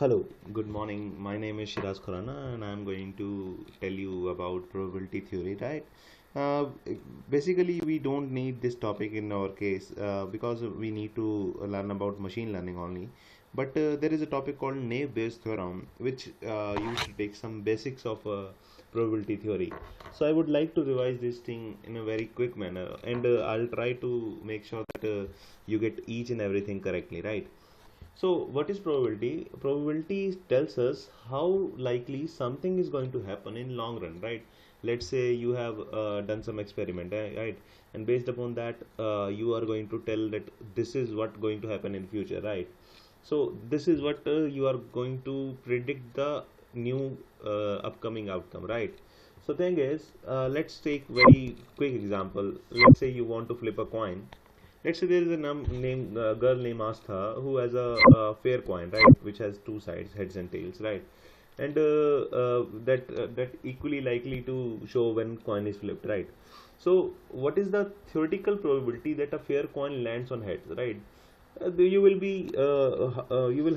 Hello, good morning. My name is Shiraz Khurana and I'm going to tell you about probability theory, right? Uh, Basically, we don't need this topic in our case because we need to learn about machine learning only. But there is a topic called naive Bayes theorem, which used to take some basics of probability theory. So I would like to revise this thing in a very quick manner, and I'll try to make sure that you get each and everything correctly, right? So, what is probability? Probability tells us how likely something is going to happen in long run, right? Let's say you have done some experiment, right? And based upon that, you are going to tell that this is what going to happen in future, right? So, this is what you are going to predict the new upcoming outcome, right? So, thing is, let's take very quick example. Let's say you want to flip a coin. Let's say there is a girl named Astha who has a fair coin, right, which has two sides, heads and tails, right, and that equally likely to show when coin is flipped, right. So, what is the theoretical probability that a fair coin lands on heads, right? You will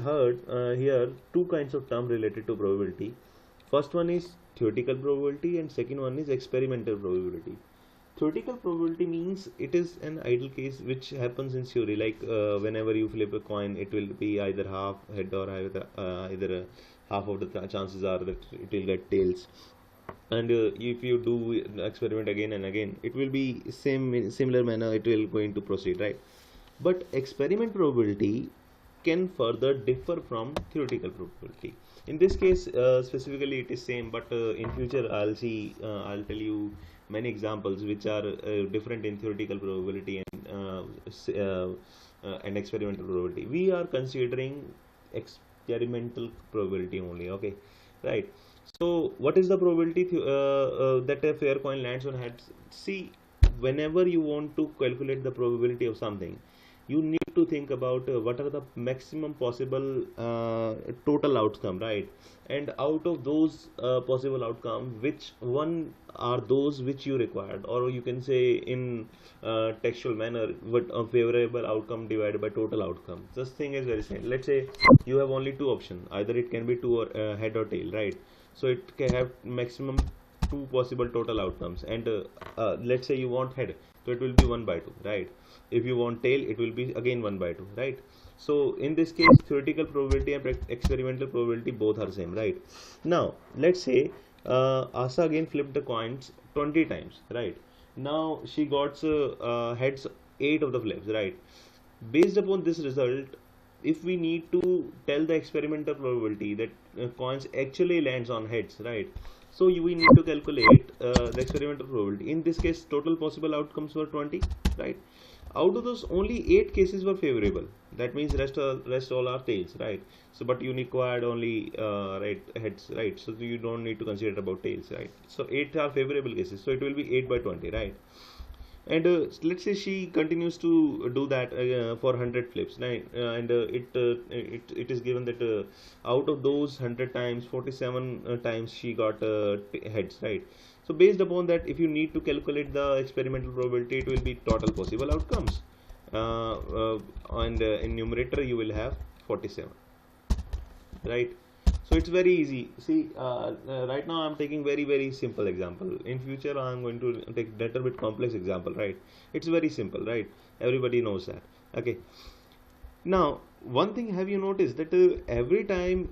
heard here two kinds of term related to probability. First one is theoretical probability, and second one is experimental probability. Theoretical probability means it is an ideal case which happens in theory, like whenever you flip a coin, it will be either half head or either half of the chances are that it will get tails. And if you do the experiment again and again, it will be similar manner. It will going to proceed, right? But experiment probability can further differ from theoretical probability. In this case, specifically, it is same, but in future, I'll tell you many examples which are different in theoretical probability and experimental probability. We are considering experimental probability only, okay, right? So, what is the probability that a fair coin lands on heads? See, whenever you want to calculate the probability of something, you need to think about what are the maximum possible total outcome, right? And out of those possible outcome, which one are those which you required, or you can say in textual manner, what a favorable outcome divided by total outcome. This thing is very simple. Let's say you have only two options, either it can be two or head or tail, right? So it can have maximum two possible total outcomes, and let's say you want head, so it will be 1 by 2, right? If you want tail, it will be again 1 by 2, right? So in this case, theoretical probability and experimental probability both are same, right? Now let's say Asa again flipped the coins 20 times, right? Now she got heads 8 of the flips, right? Based upon this result, if we need to tell the experimental probability that coins actually lands on heads, right? So we need to calculate the experimental probability. In this case, total possible outcomes were 20, right? Out of those, only 8 cases were favorable. That means rest all are tails, right? So, but you required only right heads, right? So you don't need to consider about tails, right? So 8 are favorable cases. So it will be 8 by 20, right? And let's say she continues to do that for 100 flips, right? And it is given that out of those 100 times, 47 times she got heads, right? So based upon that, if you need to calculate the experimental probability, it will be total possible outcomes, and in numerator you will have 47, right? So it's very easy. See, right now I'm taking very simple example. In future I'm going to take little bit complex example, right? It's very simple, right? Everybody knows that. Okay. Now, one thing, have you noticed that every time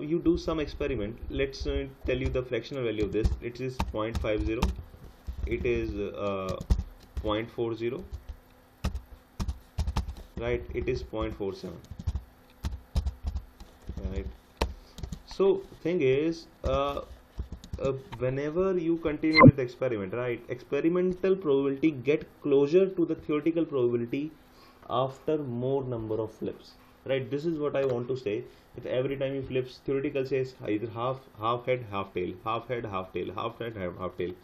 you do some experiment, let's tell you the fractional value of this. It is 0.50, it is 0.40, right? It is 0.47, right? So thing is, whenever you continue with the experiment, right, experimental probability get closer to the theoretical probability after more number of flips, right? This is what I want to say. If every time you flips, theoretical says either half head, half tail, half head, half tail, half head, half tail.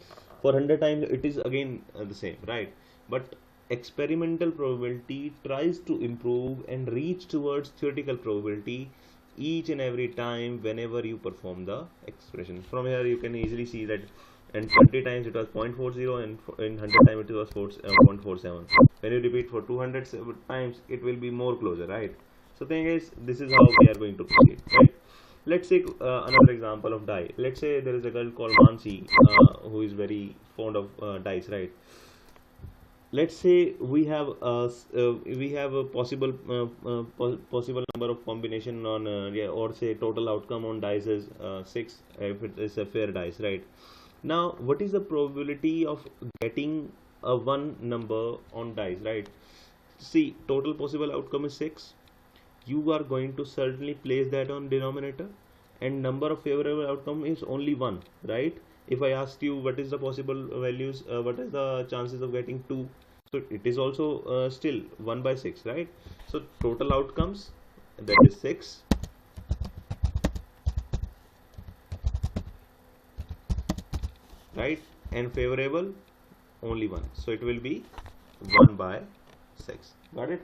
For 100 times, it is again the same, right? But experimental probability tries to improve and reach towards theoretical probability each and every time whenever you perform the expression. From here you can easily see that in 20 times it was 0.40 and in 100 times it was 0.47. When you repeat for 200 times, it will be more closer, right? So thing is, this is how we are going to proceed, right? Let's take another example of die. Let's say there is a girl called Mansi who is very fond of dice, right? Let's say we have a possible number of combination on yeah, or say total outcome on dice is 6 if it is a fair dice, right? Now what is the probability of getting a one number on dice, right? See, total possible outcome is 6. You are going to certainly place that on denominator, and number of favorable outcome is only 1, right? If I asked you what is the possible values, what is the chances of getting 2, so it is also still 1 by 6, right? So total outcomes, that is 6, right? And favorable only 1, so it will be 1 by 6. Got it?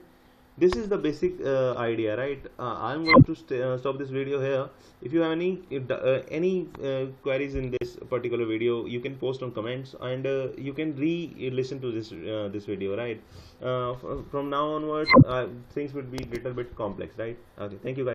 This is the basic idea, right? I'm going to stop this video here. If you have any queries in this particular video, you can post on comments, and you can re-listen to this video, right? From now onwards, things would be little bit complex, right? Okay, thank you guys.